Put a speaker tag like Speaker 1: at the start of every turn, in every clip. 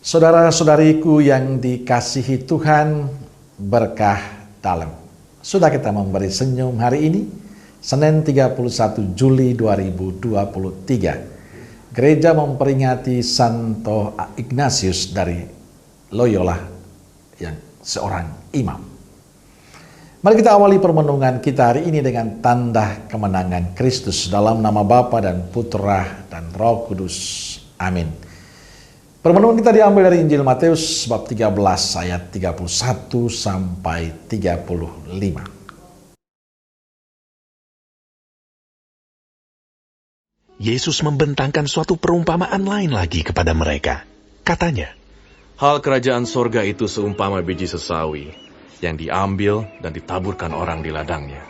Speaker 1: Saudara-saudariku yang dikasihi Tuhan, berkah dalam. Sudah kita memberi senyum hari ini, Senin 31 Juli 2023. Gereja memperingati Santo Ignatius dari Loyola yang seorang imam. Mari kita awali permenungan kita hari ini dengan tanda kemenangan Kristus dalam nama Bapa dan Putra dan Roh Kudus. Amin. Permenungan kita diambil dari Injil Matius bab 13 ayat 31 sampai 35.
Speaker 2: Yesus membentangkan suatu perumpamaan lain lagi kepada mereka. Katanya,
Speaker 3: hal kerajaan sorga itu seumpama biji sesawi yang diambil dan ditaburkan orang di ladangnya.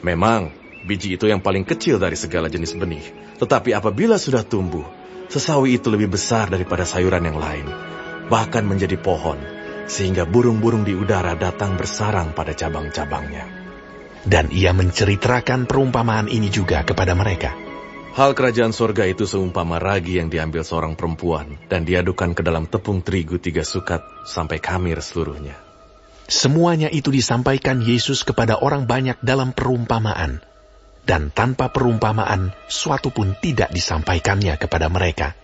Speaker 3: Memang, biji itu yang paling kecil dari segala jenis benih, tetapi apabila sudah tumbuh, sesawi itu lebih besar daripada sayuran yang lain, bahkan menjadi pohon, sehingga burung-burung di udara datang bersarang pada cabang-cabangnya.
Speaker 2: Dan ia menceritakan perumpamaan ini juga kepada mereka.
Speaker 3: Hal kerajaan sorga itu seumpama ragi yang diambil seorang perempuan dan diadukkan ke dalam tepung terigu 3 sukat sampai khamir seluruhnya.
Speaker 2: Semuanya itu disampaikan Yesus kepada orang banyak dalam perumpamaan. Dan tanpa perumpamaan, suatu pun tidak disampaikannya kepada mereka,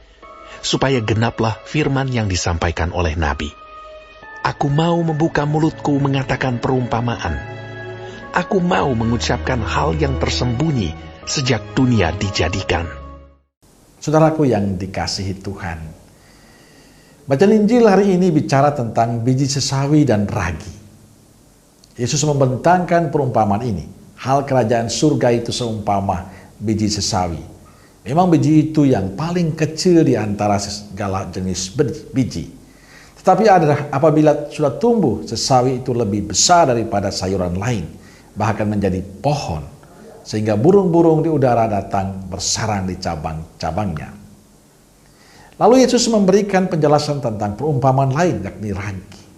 Speaker 2: supaya genaplah firman yang disampaikan oleh Nabi. Aku mau membuka mulutku mengatakan perumpamaan. Aku mau mengucapkan hal yang tersembunyi sejak dunia dijadikan.
Speaker 1: Saudaraku yang dikasihi Tuhan, bacaan Injil hari ini bicara tentang biji sesawi dan ragi. Yesus membentangkan perumpamaan ini. Hal kerajaan surga itu seumpama biji sesawi. Memang biji itu yang paling kecil di antara segala jenis biji. Tetapi apabila sudah tumbuh, sesawi itu lebih besar daripada sayuran lain, bahkan menjadi pohon, sehingga burung-burung di udara datang bersarang di cabang-cabangnya. Lalu Yesus memberikan penjelasan tentang perumpamaan lain, yakni ragi.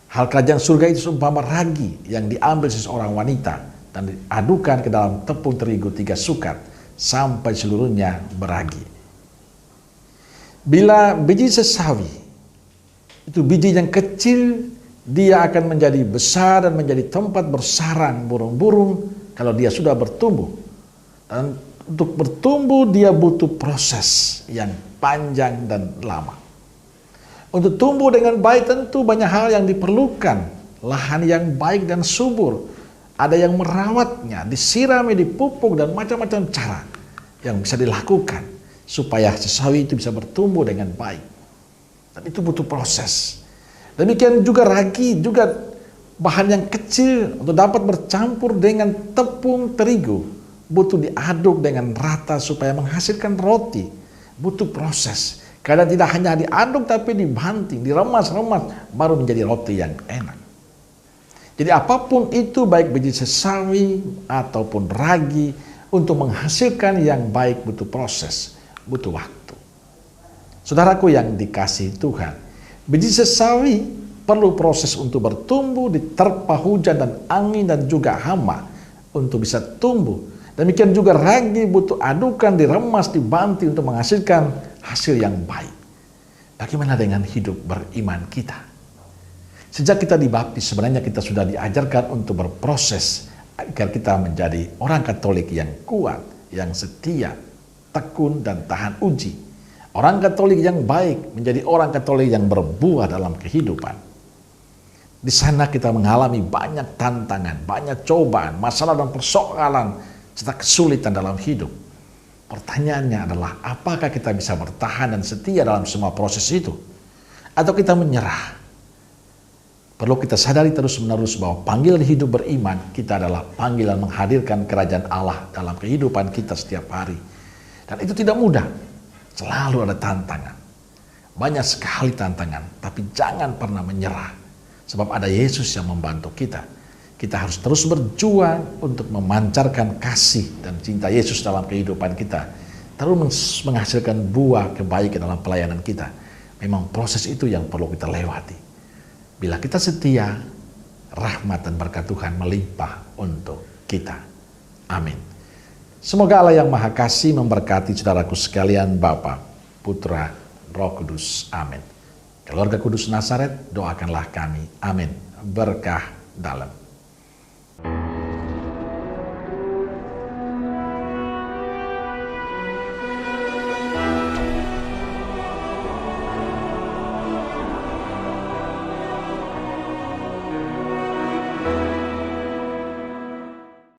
Speaker 1: Hal kerajaan surga itu seumpama ragi yang diambil seseorang wanita dan diadukan ke dalam tepung terigu 3 sukat sampai seluruhnya beragi. Bila biji sesawi itu biji yang kecil, dia akan menjadi besar dan menjadi tempat bersarang burung-burung kalau dia sudah bertumbuh. Dan untuk bertumbuh dia butuh proses yang panjang dan lama. Untuk tumbuh dengan baik tentu banyak hal yang diperlukan. Lahan yang baik dan subur. Ada yang merawatnya, disirami, dipupuk, dan macam-macam cara yang bisa dilakukan supaya sesawi itu bisa bertumbuh dengan baik. Dan itu butuh proses. Demikian juga ragi, juga bahan yang kecil untuk dapat bercampur dengan tepung terigu. Butuh diaduk dengan rata supaya menghasilkan roti. Butuh proses. Kadang tidak hanya diaduk tapi dibanting, diremas-remas, baru menjadi roti yang enak. Jadi apapun itu, baik biji sesawi ataupun ragi, untuk menghasilkan yang baik butuh proses, butuh waktu. Saudaraku yang dikasihi Tuhan, biji sesawi perlu proses untuk bertumbuh, diterpa hujan dan angin dan juga hama untuk bisa tumbuh. Demikian juga ragi butuh adukan, diremas, dibanting untuk menghasilkan hasil yang baik. Bagaimana dengan hidup beriman kita? Sejak kita dibaptis, sebenarnya kita sudah diajarkan untuk berproses agar kita menjadi orang Katolik yang kuat, yang setia, tekun, dan tahan uji. Orang Katolik yang baik menjadi orang Katolik yang berbuah dalam kehidupan. Di sana kita mengalami banyak tantangan, banyak cobaan, masalah dan persoalan, serta kesulitan dalam hidup. Pertanyaannya adalah, apakah kita bisa bertahan dan setia dalam semua proses itu? Atau kita menyerah? Perlu kita sadari terus-menerus bahwa panggilan hidup beriman kita adalah panggilan menghadirkan kerajaan Allah dalam kehidupan kita setiap hari. Dan itu tidak mudah. Selalu ada tantangan. Banyak sekali tantangan, tapi jangan pernah menyerah. Sebab ada Yesus yang membantu kita. Kita harus terus berjuang untuk memancarkan kasih dan cinta Yesus dalam kehidupan kita. Terus menghasilkan buah kebaikan dalam pelayanan kita. Memang proses itu yang perlu kita lewati. Bila kita setia, rahmat dan berkat Tuhan melimpah untuk kita. Amin. Semoga Allah yang Maha Kasih memberkati saudaraku sekalian, Bapa, Putra, Roh Kudus. Amin. Keluarga Kudus Nazaret, doakanlah kami. Amin. Berkah dalam.